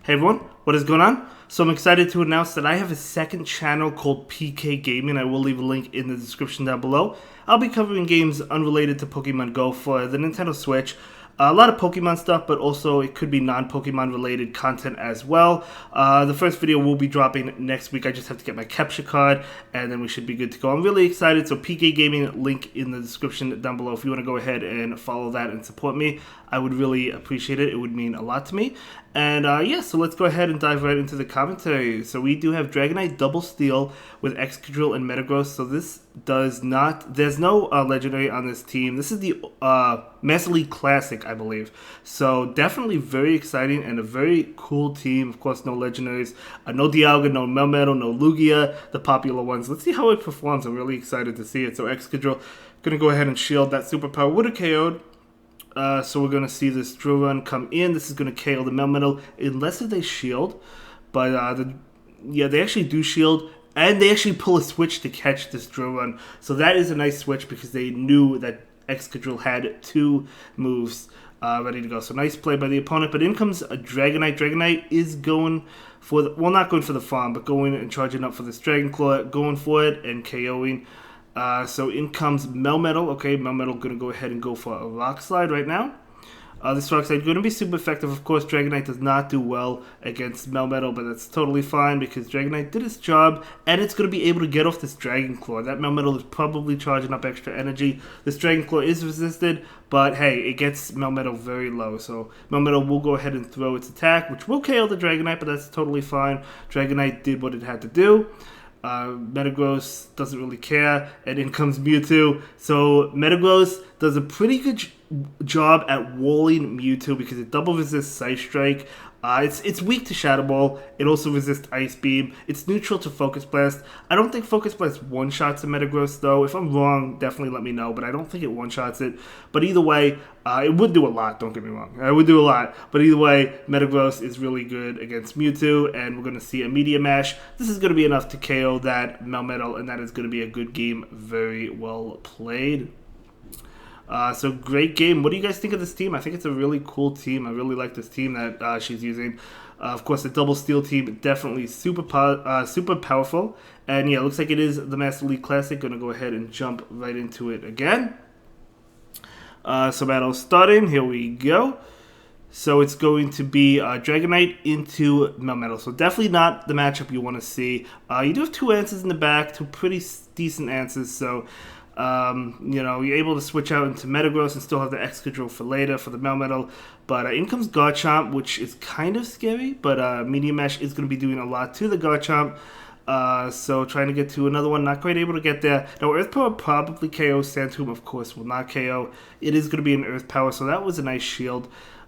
Hey everyone, what is going on? So I'm excited to announce that I have a second channel called PK Gaming. I will leave a link in the description down below. I'll be covering games unrelated to Pokemon Go for the Nintendo Switch. A lot of Pokemon stuff, but also it could be non-Pokemon related content as well. The first video will be dropping next week. I just have to get my capture card, and then we should be good to go. I'm really excited. So PK Gaming, link in the description down below. If you want to go ahead and follow that and support me, I would really appreciate it. It would mean a lot to me. And yeah, so let's go ahead and dive right into the commentary. So we do have Dragonite Double Steel with Excadrill and Metagross. So this does not, there's no legendary on this team. This is the Master League Classic, I believe. So definitely very exciting and a very cool team. Of course, no legendaries, no Dialga, no Melmetal, no Lugia, the popular ones. Let's see how it performs. I'm really excited to see it. So Excadrill, gonna go ahead and shield. That superpower would have KO'd. So we're going to see this drill run come in. This is going to KO the Melmetal unless they shield. But yeah, they actually do shield. And they actually pull a switch to catch this drill run. So that is a nice switch because they knew that Excadrill had two moves ready to go. So nice play by the opponent. But in comes a Dragonite. Dragonite is going for the, well, not going for the farm, but going and charging up for this Dragon Claw. Going for it and KOing. So in comes Melmetal. Okay, Melmetal going to go ahead and go for a Rock Slide right now. This Rock Slide going to be super effective. Of course, Dragonite does not do well against Melmetal, but that's totally fine because Dragonite did its job, and it's going to be able to get off this Dragon Claw. That Melmetal is probably charging up extra energy. This Dragon Claw is resisted, but hey, it gets Melmetal very low. So Melmetal will go ahead and throw its attack, which will KO the Dragonite, but that's totally fine. Dragonite did what it had to do. Metagross doesn't really care, and in comes Mewtwo. So Metagross does a pretty good job at walling Mewtwo because it double resists Side Strike. It's weak to Shadow Ball. It also resists Ice Beam. It's neutral to Focus Blast. I don't think Focus Blast one-shots a Metagross, though. If I'm wrong, definitely let me know, but I don't think it one-shots it. But either way, it would do a lot, don't get me wrong. It would do a lot. But either way, Metagross is really good against Mewtwo, and we're going to see a Media Mash. This is going to be enough to KO that Melmetal, and that is going to be a good game. Very well played. So great game. What do you guys think of this team? I think it's a really cool team. I really like this team that she's using. Of course, the Double Steel team, definitely super powerful. And yeah, it looks like it is the Master League Classic. Going to go ahead and jump right into it again. So battle starting. Here we go. So it's going to be Dragonite into Melmetal. So definitely not the matchup you want to see. You do have two answers in the back, two pretty decent answers. So you know, you're able to switch out into Metagross and still have the Excadrill for later for the Melmetal. But in comes Garchomp, which is kind of scary, but Media Mesh is going to be doing a lot to the Garchomp. So trying to get to another one, not quite able to get there. Now Earth Power probably KO. Sandstorm, of course, will not KO. It is going to be an Earth Power, so that was a nice shield.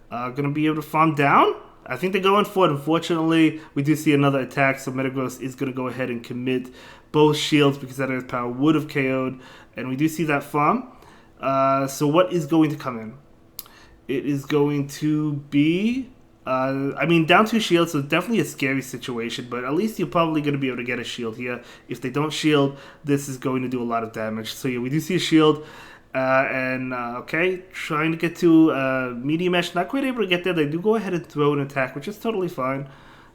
Going to be able to farm down. I think they're going for it. Unfortunately, we do see another attack, so Metagross is going to go ahead and commit both shields because that Earth Power would have KO'd. And we do see that farm. So what is going to come in? It is going to be, I mean, down two shields, so definitely a scary situation. But at least you're probably going to be able to get a shield here. If they don't shield, this is going to do a lot of damage. So yeah, we do see a shield. Okay, trying to get to Media Mesh, not quite able to get there. They do go ahead and throw an attack, which is totally fine.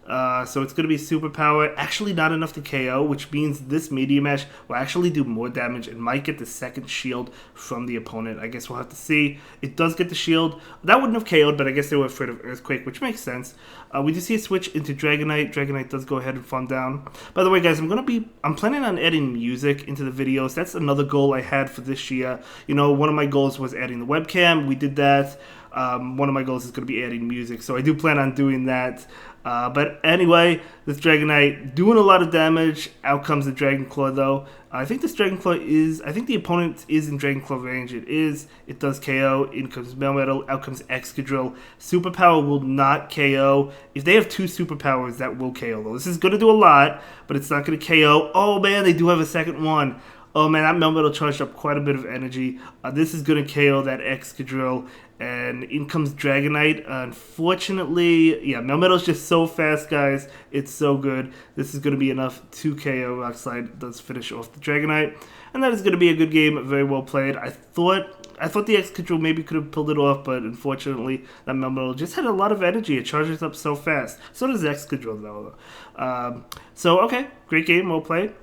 So it's going to be Superpower, actually not enough to KO, which means this Media Mesh will actually do more damage and might get the second shield from the opponent. I guess we'll have to see. It does get the shield. That wouldn't have KO'd, but I guess they were afraid of Earthquake, which makes sense. We do see a switch into Dragonite. Dragonite does go ahead and farm down. By the way, guys, I'm planning on adding music into the videos. That's another goal I had for this year. You know, one of my goals was adding the webcam. We did that. One of my goals is going to be adding music, so I do plan on doing that. But anyway, this Dragonite doing a lot of damage. Out comes the Dragon Claw, though. I think this Dragon Claw is, I think the opponent is in Dragon Claw range. It is. It does KO. In comes Melmetal. Out comes Excadrill. Superpower will not KO. If they have two superpowers, that will KO, though. This is going to do a lot, but it's not going to KO. Oh, man, they do have a second one. Oh man, that Melmetal charged up quite a bit of energy. This is going to KO that Excadrill. And in comes Dragonite. Unfortunately, yeah, Melmetal's just so fast, guys. It's so good. This is going to be enough to KO. Rock Slide does finish off the Dragonite. And that is going to be a good game. Very well played. I thought I thought the Excadrill maybe could have pulled it off, but unfortunately, that Melmetal just had a lot of energy. It charges up so fast. So does Excadrill, though. So, okay, great game, well played.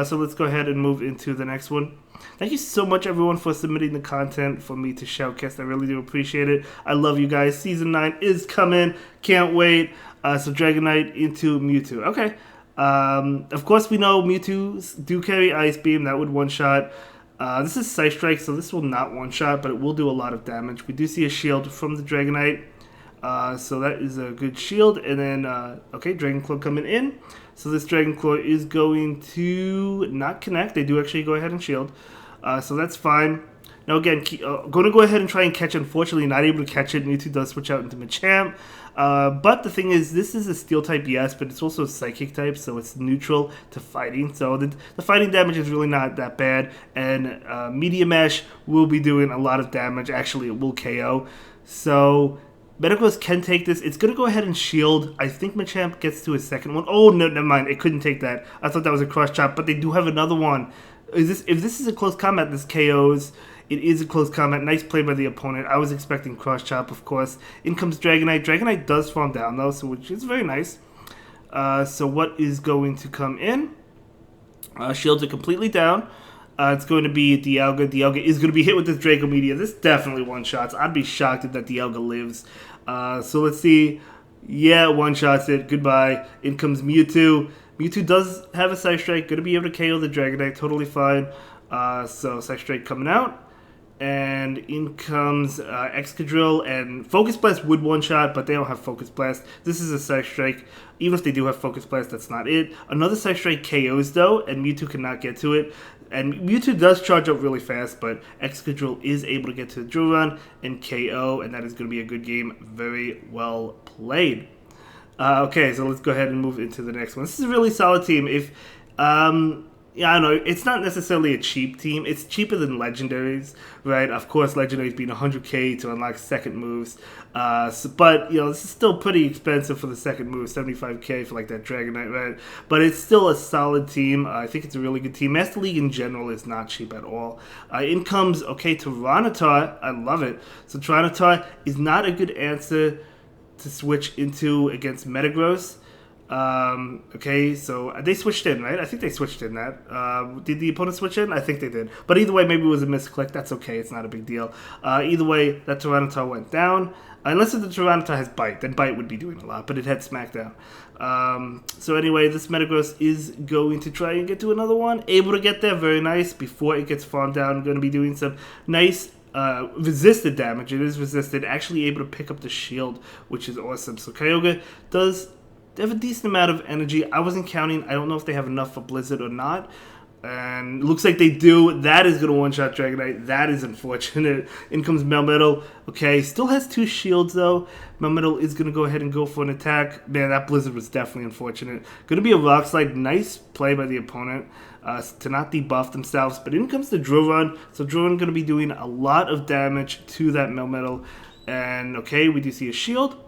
So let's go ahead and move into the next one. Thank you so much, everyone, for submitting the content for me to shoutcast. I really do appreciate it. I love you guys. Season 9 is coming. Can't wait. So Dragonite into Mewtwo. Okay. Of course, we know Mewtwo do carry Ice Beam. That would one-shot. This is Psy Strike, so this will not one-shot, but it will do a lot of damage. We do see a shield from the Dragonite. So that is a good shield. And then, okay, Dragon Claw coming in. So this Dragon Claw is going to not connect. They do actually go ahead and shield. So that's fine. Now again, going to go ahead and try and catch it. Unfortunately, not able to catch it. Mewtwo does switch out into Machamp. But the thing is, this is a Steel type, yes, but it's also a Psychic type, so it's neutral to fighting. So the fighting damage is really not that bad. And Media Mesh will be doing a lot of damage. Actually, it will KO. So Metagross can take this. It's going to go ahead and shield. I think Machamp gets to his second one. Oh, no, never mind. It couldn't take that. I thought that was a cross chop, but they do have another one. If this is a close combat, this KOs. It is a close combat. Nice play by the opponent. I was expecting cross chop, of course. In comes Dragonite. Dragonite does farm down, though, so which is very nice. So what is going to come in? Shields are completely down. It's going to be Dialga. Dialga is going to be hit with this Draco Meteor. This definitely one-shots. I'd be shocked if that Dialga lives. So let's see. Yeah, one-shots it. Goodbye. In comes Mewtwo. Mewtwo does have a Psy Strike. Going to be able to KO the Dragonite. Totally fine. So Psy Strike coming out. And in comes Excadrill, and Focus Blast would one-shot, but they don't have Focus Blast. This is a Psy Strike. Even if they do have Focus Blast, that's not it. Another Psy Strike KOs, though, and Mewtwo cannot get to it. And Mewtwo does charge up really fast, but Excadrill is able to get to the Drill Run and KO, and that is going to be a good game. Very well played. Okay, so let's go ahead and move into the next one. This is a really solid team. Yeah, I know, it's not necessarily a cheap team. It's cheaper than Legendaries, right? Of course, Legendaries being 100k to unlock second moves. But, you know, this is still pretty expensive for the second move, 75k for, like, that Dragonite, right? But it's still a solid team. I think it's a really good team. Master League in general is not cheap at all. In comes, okay, Tyranitar. I love it. So Tyranitar is not a good answer to switch into against Metagross. Okay, so they switched in, right? I think they switched in that. Did the opponent switch in? I think they did. But either way, maybe it was a misclick. That's okay. It's not a big deal. Either way, that Tyranitar went down. Unless the Tyranitar has Bite, then Bite would be doing a lot, but it had Smackdown. So anyway, this Metagross is going to try and get to another one. Able to get there, very nice. Before it gets farmed down, going to be doing some nice resisted damage. It is resisted. Actually able to pick up the shield, which is awesome. So Kyogre does... They have a decent amount of energy. I wasn't counting. I don't know if they have enough for Blizzard or not. And it looks like they do. That is going to one-shot Dragonite. That is unfortunate. In comes Melmetal. Okay, still has 2 shields, though. Melmetal is going to go ahead and go for an attack. Man, that Blizzard was definitely unfortunate. Going to be a Rock Slide. Nice play by the opponent to not debuff themselves. But in comes the Drill Run. So Drill Run going to be doing a lot of damage to that Melmetal. And, okay, we do see a shield.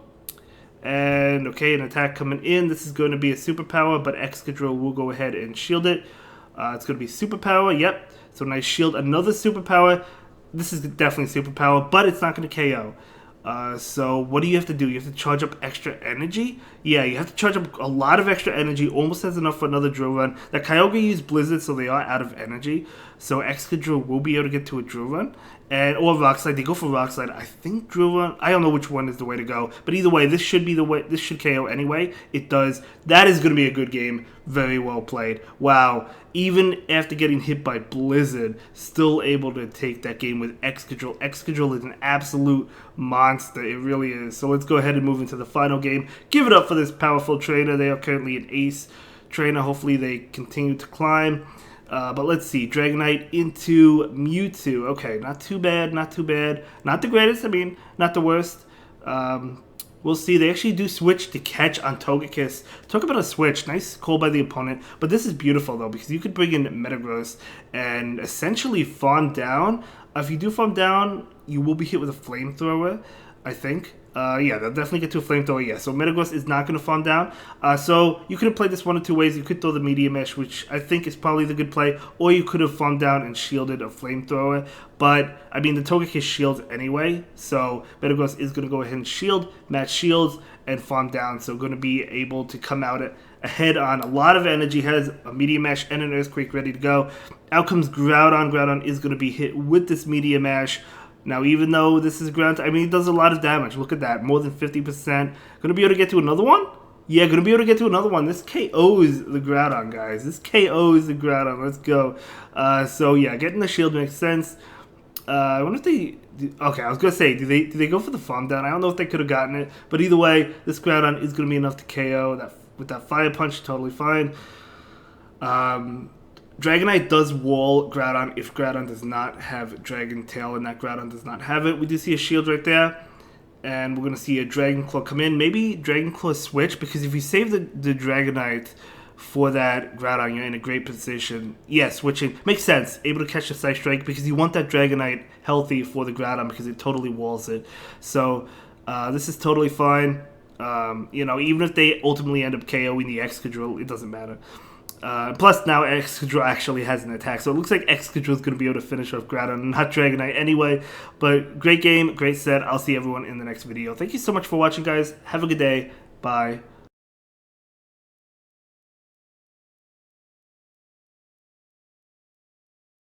And, okay, an attack coming in. This is going to be a superpower, but Excadrill will go ahead and shield it. It's going to be superpower, yep. So nice shield. Another superpower. This is definitely superpower, but it's not going to KO. So what do you have to do? You have to charge up extra energy? Yeah, you have to charge up a lot of extra energy. Almost has enough for another Drill Run. That Kyogre used Blizzard, so they are out of energy. So Excadrill will be able to get to a Drill Run. Or Rock Slide. They go for Rock Slide. I think Drill Run. I don't know which one is the way to go. But either way, this should be the way. This should KO anyway. It does. That is going to be a good game. Very well played. Wow. Even after getting hit by Blizzard, still able to take that game with Excadrill. Excadrill is an absolute monster. It really is. So let's go ahead and move into the final game. Give it up for this powerful trainer. They are currently an ace trainer. Hopefully they continue to climb. But let's see. Dragonite into Mewtwo. Okay, not too bad, not too bad. Not the greatest, I mean, not the worst. We'll see. They actually do switch to catch on Togekiss. Talk about a switch. Nice call by the opponent. But this is beautiful, though, because you could bring in Metagross and essentially farm down. If you do farm down, you will be hit with a Flamethrower, I think. Yeah, they'll definitely get to a flamethrower. Yeah, so Metagross is not going to farm down. So you could have played this one of two ways. You could throw the Meteor Mesh, which I think is probably the good play, or you could have farmed down and shielded a flamethrower. But I mean, the Togekiss shields anyway, so Metagross is going to go ahead and shield, match shields, and farm down. So going to be able to come out ahead on a lot of energy. Has a Meteor Mash and an Earthquake ready to go. Out comes Groudon. Groudon is going to be hit with this Meteor Mash. Now, even though this is ground, I mean, it does a lot of damage. Look at that, more than 50%. Going to be able to get to another one? Yeah, going to be able to get to another one. This KOs the Groudon, guys. This KOs the Groudon. Let's go. So yeah, getting the shield makes sense. I wonder if they... Okay, I was going to say, do they go for the farm down? I don't know if they could have gotten it. But either way, this Groudon is going to be enough to KO. With that Fire Punch, totally fine. Dragonite does wall Groudon if Groudon does not have Dragon Tail, and that Groudon does not have it. We do see a shield right there, and we're going to see a Dragon Claw come in. Maybe Dragon Claw switch, because if you save the Dragonite for that Groudon, you're in a great position. Yeah, switching. Makes sense. Able to catch the Psy Strike, because you want that Dragonite healthy for the Groudon, because it totally walls it. So, this is totally fine. You know, even if they ultimately end up KOing the Excadrill, it doesn't matter. Plus, now Excadrill actually has an attack, so it looks like Excadrill is going to be able to finish off Groudon, not Dragonite anyway. But great game, great set. I'll see everyone in the next video. Thank you so much for watching, guys. Have a good day. Bye.